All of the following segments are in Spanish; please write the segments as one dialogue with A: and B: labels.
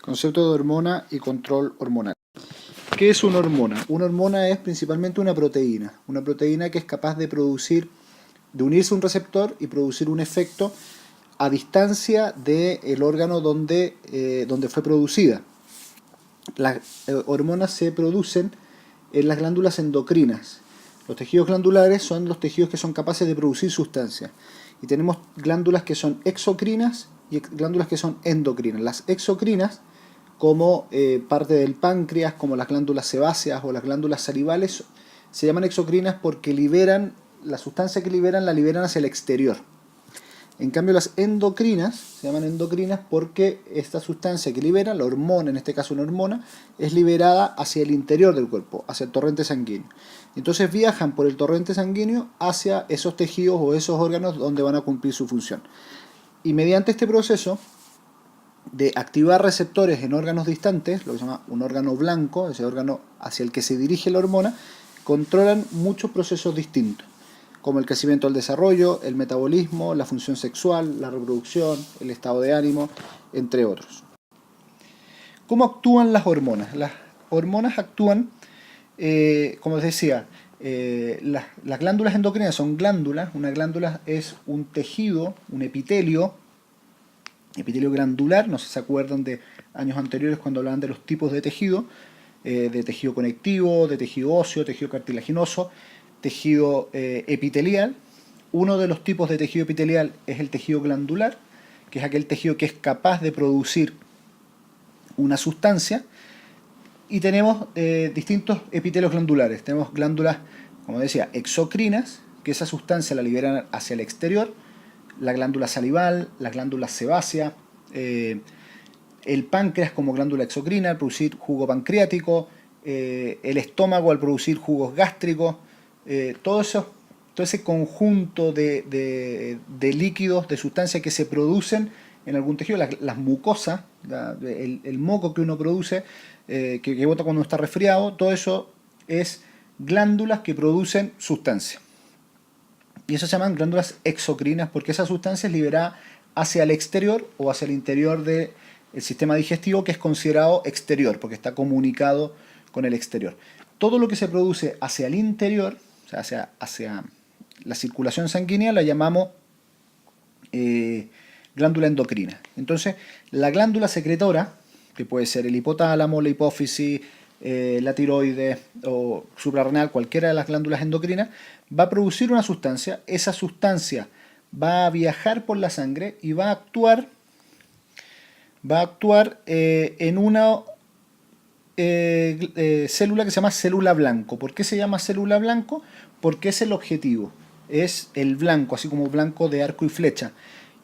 A: Concepto de hormona y control hormonal. ¿Qué es una hormona? Una hormona es principalmente una proteína que es capaz de producir, de unirse a un receptor y producir un efecto a distancia del órgano donde fue producida. Las hormonas se producen en las glándulas endocrinas. Los tejidos glandulares son los tejidos que son capaces de producir sustancias. Y tenemos glándulas que son exocrinas y glándulas que son endocrinas. Las exocrinas, como parte del páncreas, como las glándulas sebáceas o las glándulas salivales, se llaman exocrinas porque liberan, la sustancia que liberan la liberan hacia el exterior. En cambio, las endocrinas se llaman endocrinas porque esta sustancia que liberan, la hormona, en este caso una hormona, es liberada hacia el interior del cuerpo, hacia el torrente sanguíneo. Entonces viajan por el torrente sanguíneo hacia esos tejidos o esos órganos donde van a cumplir su función. Y mediante este proceso de activar receptores en órganos distantes, lo que se llama un órgano blanco, ese órgano hacia el que se dirige la hormona, controlan muchos procesos distintos, como el crecimiento del desarrollo, el metabolismo, la función sexual, la reproducción, el estado de ánimo, entre otros. ¿Cómo actúan las hormonas? Las hormonas actúan, como les decía, las glándulas endocrinas son glándulas. Una glándula es un tejido, un epitelio glandular. No sé si se acuerdan de años anteriores cuando hablaban de los tipos de tejido conectivo, de tejido óseo, tejido cartilaginoso, tejido epitelial. Uno de los tipos de tejido epitelial es el tejido glandular, que es aquel tejido que es capaz de producir una sustancia. Y tenemos distintos epitelios glandulares. Tenemos glándulas, como decía, exocrinas, que esa sustancia la liberan hacia el exterior, la glándula salival, la glándula sebácea, el páncreas como glándula exocrina al producir jugo pancreático, el estómago al producir jugos gástricos, todo ese conjunto de líquidos, de sustancias que se producen en algún tejido, las mucosas, el moco que uno produce, que bota cuando uno está resfriado, todo eso es glándulas que producen sustancias. Y eso se llaman glándulas exocrinas porque esa sustancia es liberada hacia el exterior o hacia el interior del sistema digestivo, que es considerado exterior porque está comunicado con el exterior. Todo lo que se produce hacia el interior, o sea, hacia la circulación sanguínea, la llamamos glándula endocrina. Entonces, la glándula secretora, que puede ser el hipotálamo, la hipófisis, la tiroides o suprarrenal, cualquiera de las glándulas endocrinas, va a producir una sustancia. Esa sustancia va a viajar por la sangre y va a actuar en una célula que se llama célula blanco. ¿Por qué se llama célula blanco? Porque es el objetivo, es el blanco, así como blanco de arco y flecha.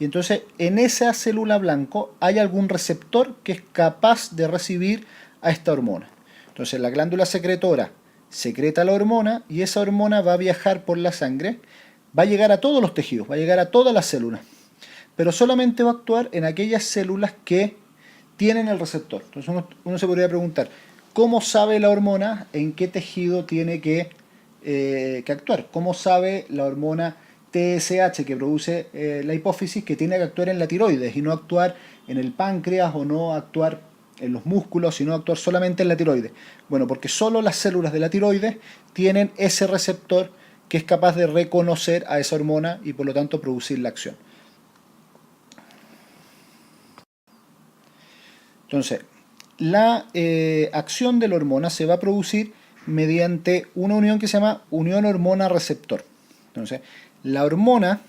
A: Y entonces en esa célula blanco hay algún receptor que es capaz de recibir a esta hormona. Entonces la glándula secretora secreta la hormona y esa hormona va a viajar por la sangre, va a llegar a todos los tejidos, va a llegar a todas las células, pero solamente va a actuar en aquellas células que tienen el receptor. Entonces uno se podría preguntar, ¿cómo sabe la hormona en qué tejido tiene que actuar? ¿Cómo sabe la hormona TSH que produce la hipófisis que tiene que actuar en la tiroides y no actuar en el páncreas o no actuar en los músculos, sino actuar solamente en la tiroides? Bueno, porque solo las células de la tiroides tienen ese receptor que es capaz de reconocer a esa hormona y por lo tanto producir la acción. Entonces, la acción de la hormona se va a producir mediante una unión que se llama unión hormona-receptor. Entonces, la hormona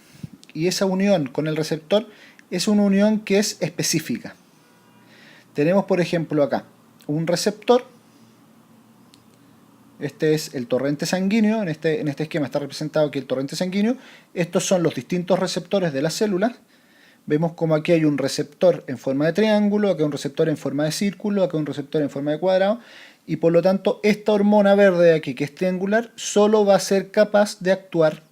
A: y esa unión con el receptor es una unión que es específica. Tenemos, por ejemplo, acá un receptor. Este es el torrente sanguíneo. En este esquema está representado aquí el torrente sanguíneo. Estos son los distintos receptores de las células. Vemos como aquí hay un receptor en forma de triángulo, acá hay un receptor en forma de círculo, acá hay un receptor en forma de cuadrado. Y por lo tanto, esta hormona verde de aquí, que es triangular, solo va a ser capaz de actuar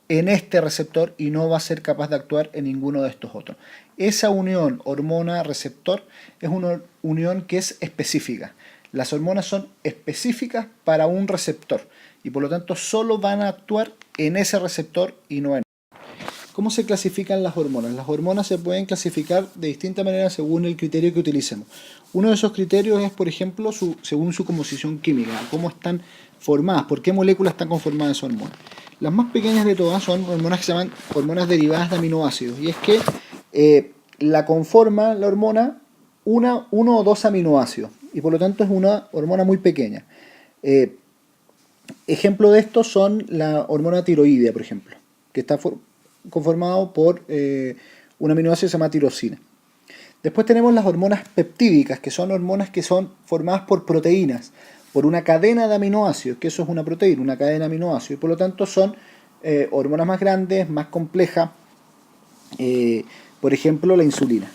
A: en este receptor y no va a ser capaz de actuar en ninguno de estos otros. Esa unión hormona-receptor es una unión que es específica. Las hormonas son específicas para un receptor y por lo tanto solo van a actuar en ese receptor y no en otro. ¿Cómo se clasifican las hormonas? Las hormonas se pueden clasificar de distintas maneras según el criterio que utilicemos. Uno de esos criterios es, por ejemplo, según su composición química, cómo están formadas, por qué moléculas están conformadas esas hormonas. Las más pequeñas de todas son hormonas que se llaman hormonas derivadas de aminoácidos, y es que la conforma la hormona uno o dos aminoácidos, y por lo tanto es una hormona muy pequeña. Ejemplo de esto son la hormona tiroidea, por ejemplo, que está conformado por un aminoácido que se llama tirosina. Después tenemos las hormonas peptídicas, que son hormonas que son formadas por proteínas, por una cadena de aminoácidos, que eso es una proteína, una cadena de aminoácidos, y por lo tanto son hormonas más grandes, más complejas, por ejemplo la insulina.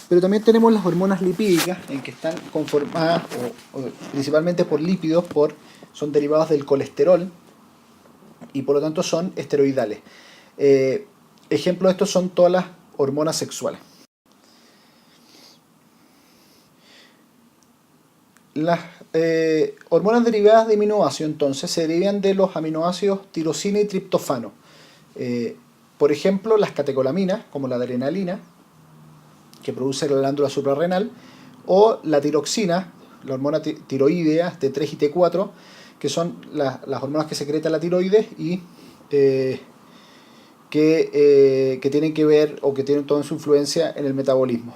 A: Pero también tenemos las hormonas lipídicas, en que están conformadas principalmente por lípidos, son derivados del colesterol, y por lo tanto son esteroidales. Ejemplo de esto son todas las hormonas sexuales. Las hormonas derivadas de aminoácidos entonces se derivan de los aminoácidos tirosina y triptofano. Por ejemplo, las catecolaminas, como la adrenalina, que produce la glándula suprarrenal, o la tiroxina, la hormona tiroidea T3 y T4, que son las hormonas que secreta la tiroides y que tienen que ver o que tienen toda su influencia en el metabolismo.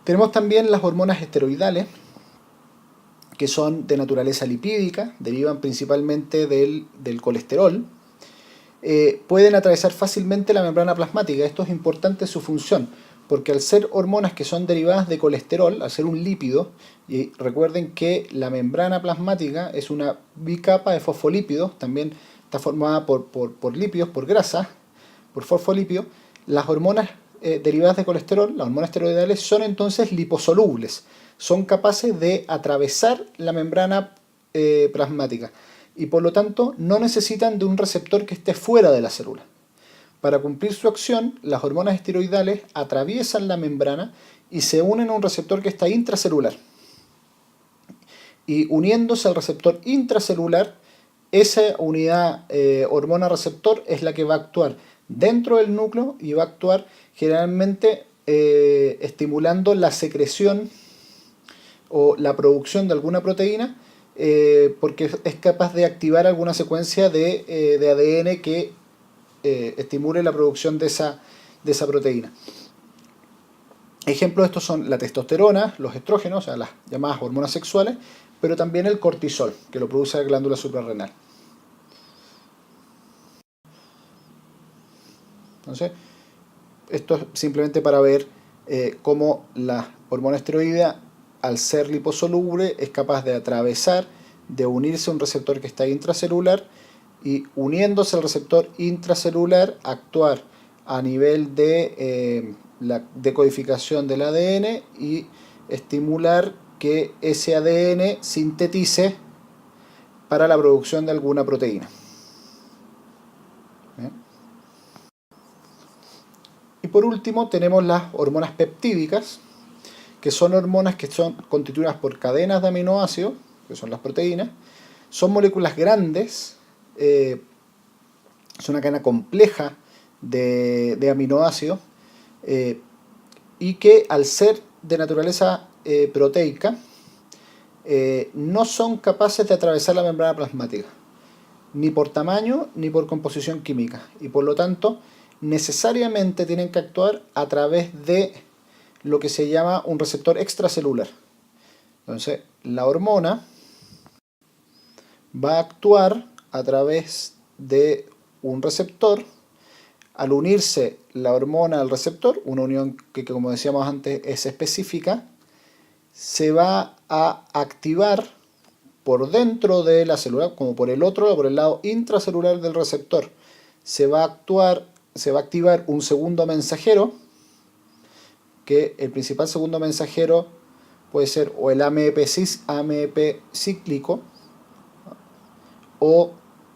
A: Tenemos también las hormonas esteroidales, que son de naturaleza lipídica, derivan principalmente del colesterol. Pueden atravesar fácilmente la membrana plasmática. Esto es importante en su función, porque al ser hormonas que son derivadas de colesterol, al ser un lípido, y recuerden que la membrana plasmática es una bicapa de fosfolípidos, también está formada por lípidos, por grasa, por fosfolípidos. Las hormonas derivadas de colesterol, las hormonas esteroidales, son entonces liposolubles, son capaces de atravesar la membrana plasmática y por lo tanto no necesitan de un receptor que esté fuera de la célula. Para cumplir su acción, las hormonas esteroidales atraviesan la membrana y se unen a un receptor que está intracelular. Y uniéndose al receptor intracelular, esa unidad hormona-receptor es la que va a actuar dentro del núcleo y va a actuar generalmente estimulando la secreción o la producción de alguna proteína, porque es capaz de activar alguna secuencia de ADN que estimule la producción de esa proteína. Ejemplos de estos son la testosterona, los estrógenos, o sea, las llamadas hormonas sexuales, pero también el cortisol, que lo produce la glándula suprarrenal. Entonces, esto es simplemente para ver cómo la hormona esteroidea, al ser liposoluble, es capaz de atravesar, de unirse a un receptor que está intracelular y uniéndose al receptor intracelular, actuar a nivel de la decodificación del ADN y estimular que ese ADN sintetice para la producción de alguna proteína. Y por último tenemos las hormonas peptídicas, que son hormonas que son constituidas por cadenas de aminoácidos, que son las proteínas. Son moléculas grandes, es una cadena compleja de aminoácidos, y que al ser de naturaleza proteica, no son capaces de atravesar la membrana plasmática, ni por tamaño ni por composición química, y por lo tanto necesariamente tienen que actuar a través de lo que se llama un receptor extracelular. Entonces, la hormona va a actuar a través de un receptor. Al unirse la hormona al receptor, una unión que como decíamos antes es específica, se va a activar por dentro de la célula, como por el lado intracelular del receptor. Se va a activar un segundo mensajero, que el principal segundo mensajero puede ser o el AMP cíclico, o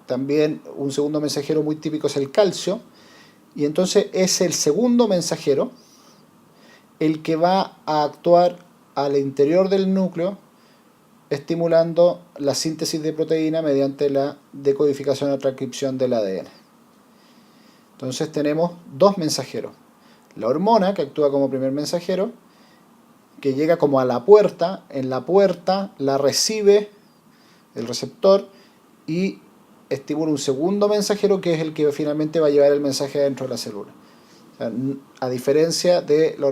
A: también un segundo mensajero muy típico es el calcio, y entonces es el segundo mensajero el que va a actuar al interior del núcleo, estimulando la síntesis de proteína mediante la decodificación o transcripción del ADN. Entonces tenemos dos mensajeros. La hormona, que actúa como primer mensajero, que llega como a la puerta, en la puerta la recibe el receptor y estimula un segundo mensajero que es el que finalmente va a llevar el mensaje dentro de la célula. O sea, a diferencia de la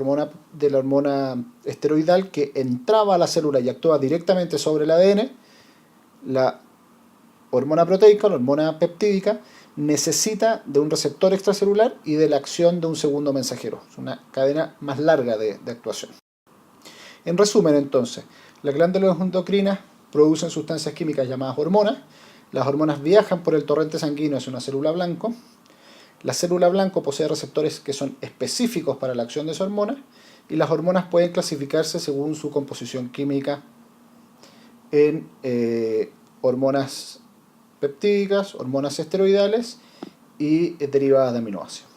A: hormona esteroidal que entraba a la célula y actúa directamente sobre el ADN, la hormona proteica, la hormona peptídica, necesita de un receptor extracelular y de la acción de un segundo mensajero. Es una cadena más larga de actuación. En resumen, entonces, las glándulas endocrinas producen sustancias químicas llamadas hormonas. Las hormonas viajan por el torrente sanguíneo hacia una célula blanco. La célula blanco posee receptores que son específicos para la acción de esa hormona y las hormonas pueden clasificarse según su composición química en hormonas peptídicas, hormonas esteroidales y derivadas de aminoácidos.